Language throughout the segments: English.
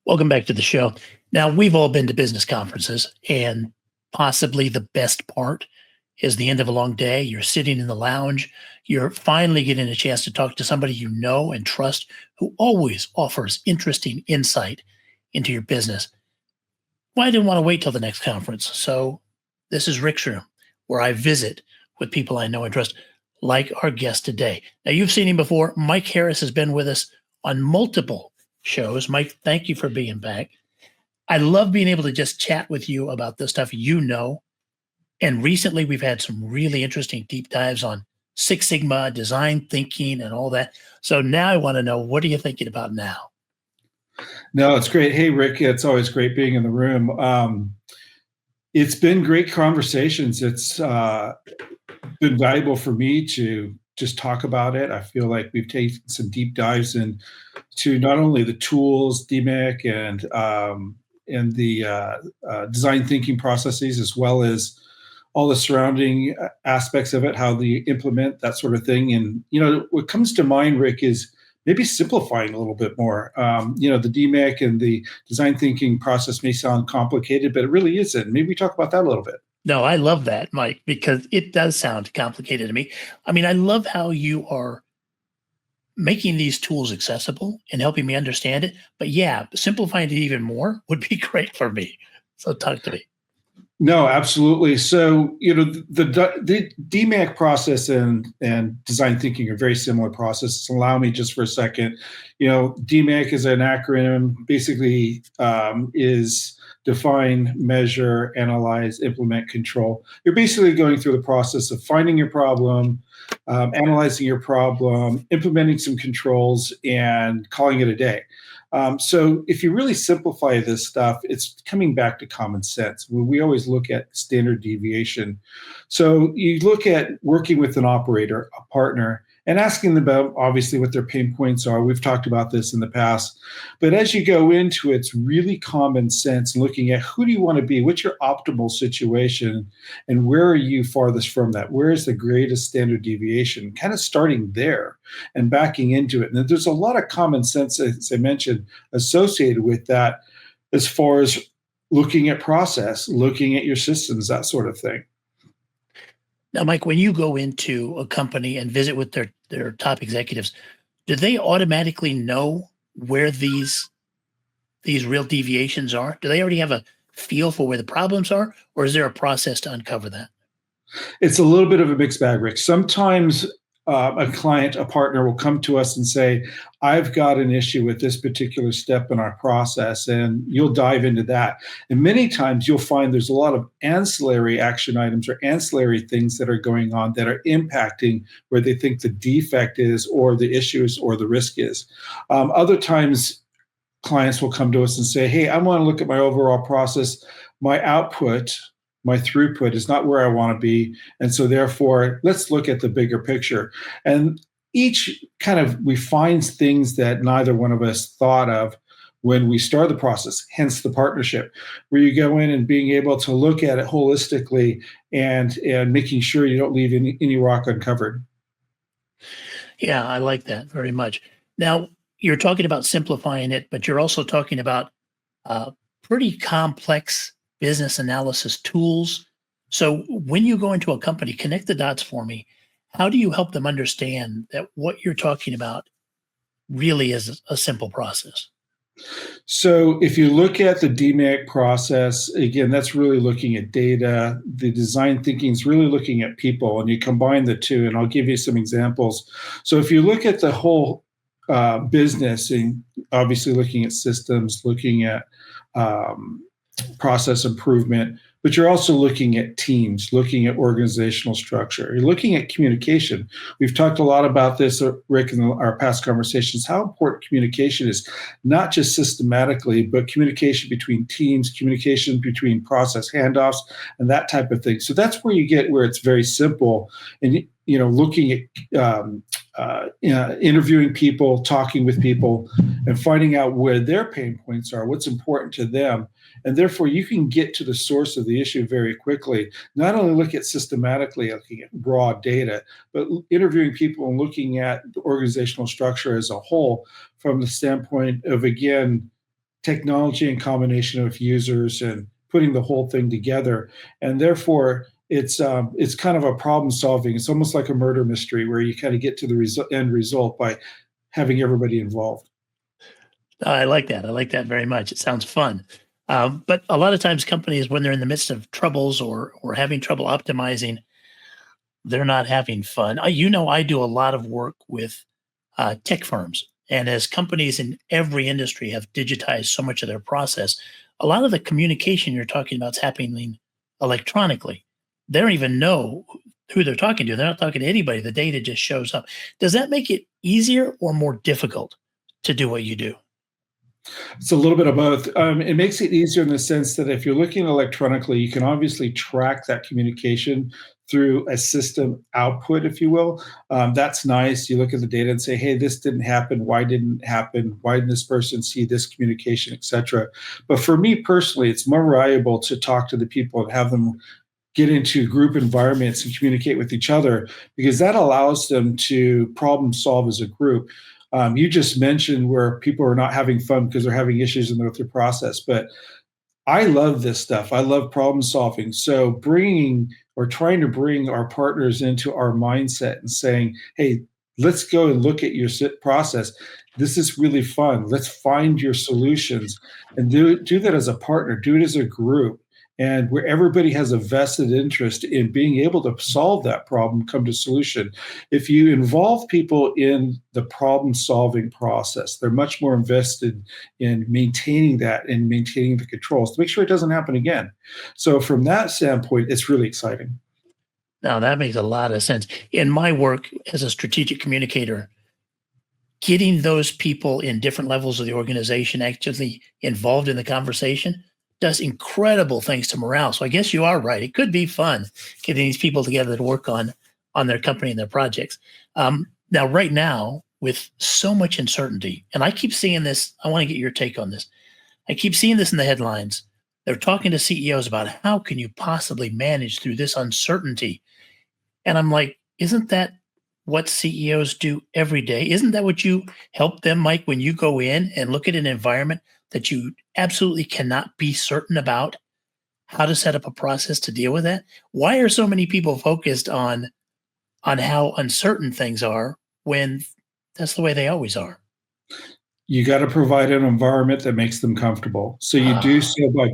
Welcome back to the show. Now, we've all been to business conferences, and possibly the best part is the end of a long day. You're sitting in the lounge. You're finally getting a chance to talk to somebody you know and trust who always offers interesting insight into your business. Well, I didn't want to wait till the next conference. So, this is Rick's Room, where I visit with people I know and trust, like our guest today. Now, you've seen him before. Mike Harris has been with us on multiple shows. Mike, thank you for being back. I love being able to just chat with you about the stuff you know. And recently, we've had some really interesting deep dives on Six Sigma, design thinking, and all that. So now I want to know, what are you thinking about now? No, it's great. Hey, Rick, it's always great being in the room. It's been great conversations. It's been valuable for me to just talk about it. I feel like we've taken some deep dives into not only the tools, DMAIC, and the design thinking processes, as well as all the surrounding aspects of it, how they implement that sort of thing. And what comes to mind, Rick, is maybe simplifying a little bit more. The DMAIC and the design thinking process may sound complicated, but it really isn't. Maybe we talk about that a little bit. No, I love that, Mike, because it does sound complicated to me. I mean, I love how you are making these tools accessible and helping me understand it. But yeah, simplifying it even more would be great for me. So talk to me. No, absolutely. So, the DMAIC process and design thinking are very similar processes. Allow me just for a second. DMAIC is an acronym, basically is define, measure, analyze, implement, control. You're basically going through the process of finding your problem, analyzing your problem, implementing some controls, and calling it a day. So if you really simplify this stuff, it's coming back to common sense. We always look at standard deviation. So you look at working with an operator, a partner, and asking them about obviously what their pain points are. We've talked about this in the past. But as you go into it, it's really common sense, looking at who do you want to be, what's your optimal situation, and where are you farthest from that? Where is the greatest standard deviation? Kind of starting there and backing into it. And there's a lot of common sense, as I mentioned, associated with that, as far as looking at process, looking at your systems, that sort of thing. Now, Mike, when you go into a company and visit with their top executives, do they automatically know where these real deviations are? Do they already have a feel for where the problems are, or is there a process to uncover that? It's a little bit of a mixed bag, Rick. Sometimes a client, a partner will come to us and say, I've got an issue with this particular step in our process, and you'll dive into that. And many times you'll find there's a lot of ancillary action items or ancillary things that are going on that are impacting where they think the defect is or the issue is or the risk is. Other times clients will come to us and say, hey, I want to look at my overall process, my output, my throughput is not where I want to be. And so therefore, let's look at the bigger picture. And each kind of, we find things that neither one of us thought of when we start the process, hence the partnership, where you go in and being able to look at it holistically and making sure you don't leave any rock uncovered. Yeah, I like that very much. Now, you're talking about simplifying it, but you're also talking about pretty complex business analysis tools. So when you go into a company, connect the dots for me. How do you help them understand that what you're talking about really is a simple process? So if you look at the DMAIC process, again, that's really looking at data. The design thinking is really looking at people, and you combine the two, and I'll give you some examples. So if you look at the whole business, and obviously looking at systems, looking at process improvement, but you're also looking at teams, looking at organizational structure. You're looking at communication. We've talked a lot about this, Rick, in our past conversations, how important communication is, not just systematically, but communication between teams, communication between process handoffs, and that type of thing. So that's where you get where it's very simple. And looking at interviewing people, talking with people, and finding out where their pain points are, what's important to them. And therefore, you can get to the source of the issue very quickly. Not only look at systematically looking at raw data, but interviewing people and looking at the organizational structure as a whole from the standpoint of, again, technology in combination with users and putting the whole thing together. And therefore, it's kind of a problem solving. It's almost like a murder mystery where you kind of get to the end result by having everybody involved. I like that. I like that very much. It sounds fun. But a lot of times, companies, when they're in the midst of troubles or having trouble optimizing, they're not having fun. I do a lot of work with tech firms, and as companies in every industry have digitized so much of their process, a lot of the communication you're talking about is happening electronically. They don't even know who they're talking to. They're not talking to anybody. The data just shows up. Does that make it easier or more difficult to do what you do? It's a little bit of both. It makes it easier in the sense that if you're looking electronically, you can obviously track that communication through a system output, if you will. That's nice. You look at the data and say, hey, this didn't happen. Why didn't it happen? Why didn't this person see this communication, et cetera? But for me personally, it's more valuable to talk to the people and have them get into group environments and communicate with each other, because that allows them to problem solve as a group. You just mentioned where people are not having fun because they're having issues in their process, but I love this stuff. I love problem solving. So bringing or trying to bring our partners into our mindset and saying, hey, let's go and look at your process. This is really fun. Let's find your solutions and do that as a partner, do it as a group. And where everybody has a vested interest in being able to solve that problem, come to solution. If you involve people in the problem solving process, they're much more invested in maintaining that and maintaining the controls to make sure it doesn't happen again. So from that standpoint, it's really exciting. Now, that makes a lot of sense. In my work as a strategic communicator, getting those people in different levels of the organization actually involved in the conversation does incredible things to morale. So I guess you are right. It could be fun getting these people together to work on their company and their projects. Now, right now, with so much uncertainty, and I keep seeing this, I want to get your take on this. I keep seeing this in the headlines. They're talking to CEOs about how can you possibly manage through this uncertainty? And I'm like, isn't that what CEOs do every day? Isn't that what you help them, Mike, when you go in and look at an environment that you absolutely cannot be certain about how to set up a process to deal with that? Why are so many people focused on how uncertain things are when that's the way they always are? You got to provide an environment that makes them comfortable. So you do so by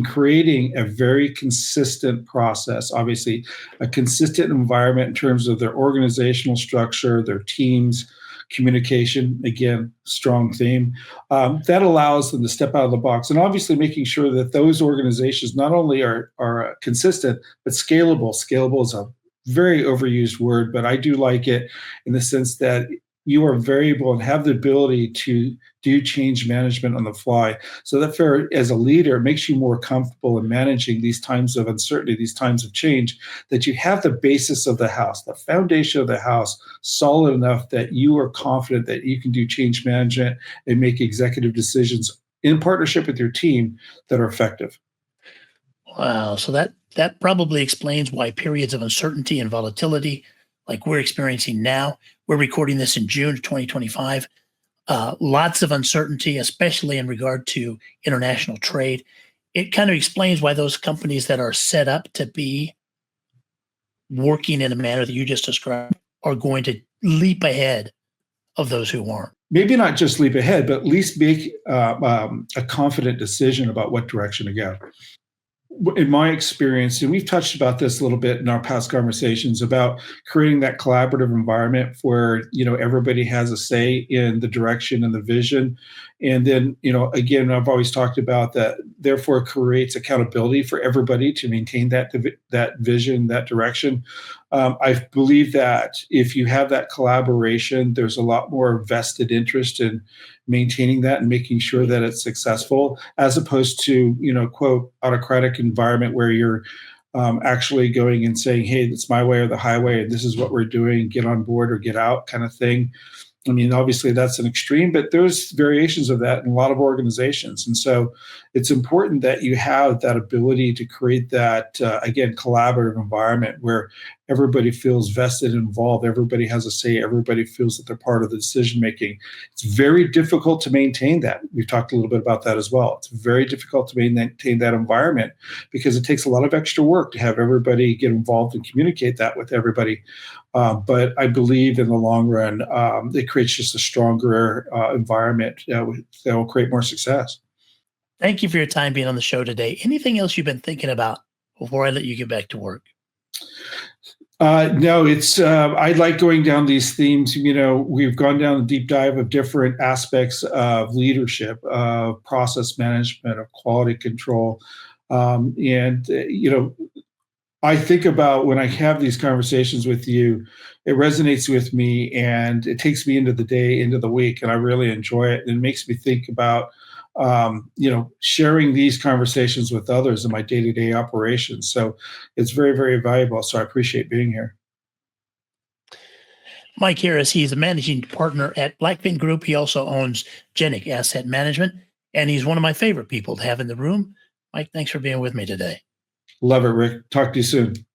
creating a very consistent process, obviously a consistent environment in terms of their organizational structure, their teams, communication, again, strong theme, that allows them to step out of the box. And obviously making sure that those organizations not only are consistent, but scalable. Scalable is a very overused word, but I do like it in the sense that you are variable and have the ability to do change management on the fly. So that as a leader, it makes you more comfortable in managing these times of uncertainty, these times of change, that you have the basis of the house, the foundation of the house solid enough that you are confident that you can do change management and make executive decisions in partnership with your team that are effective. Wow. So that probably explains why periods of uncertainty and volatility, like we're experiencing now, we're recording this in June of 2025. Lots of uncertainty, especially in regard to international trade. It kind of explains why those companies that are set up to be working in a manner that you just described are going to leap ahead of those who aren't. Maybe not just leap ahead, but at least make a confident decision about what direction to go. In my experience, and we've touched about this a little bit in our past conversations about creating that collaborative environment where, everybody has a say in the direction and the vision. And then, again, I've always talked about that, therefore creates accountability for everybody to maintain that vision, that direction. I believe that if you have that collaboration, there's a lot more vested interest in maintaining that and making sure that it's successful, as opposed to, quote, autocratic environment where you're actually going and saying, hey, it's my way or the highway, and this is what we're doing, get on board or get out kind of thing. I mean, obviously that's an extreme, but there's variations of that in a lot of organizations. And so it's important that you have that ability to create that, again, collaborative environment where everybody feels vested and involved. Everybody has a say. Everybody feels that they're part of the decision making. It's very difficult to maintain that. We've talked a little bit about that as well. It's very difficult to maintain that environment because it takes a lot of extra work to have everybody get involved and communicate that with everybody. But I believe in the long run, it creates just a stronger environment that will create more success. Thank you for your time being on the show today. Anything else you've been thinking about before I let you get back to work? No, it's I like going down these themes. We've gone down a deep dive of different aspects of leadership, of process management, of quality control, and I think about when I have these conversations with you, it resonates with me and it takes me into the day, into the week, and I really enjoy it. And it makes me think about, sharing these conversations with others in my day-to-day operations. So it's very, very valuable. So I appreciate being here. Mike Harris, he's a managing partner at Blackfin Group. He also owns Genic Asset Management, and he's one of my favorite people to have in the room. Mike, thanks for being with me today. Love it, Rick. Talk to you soon.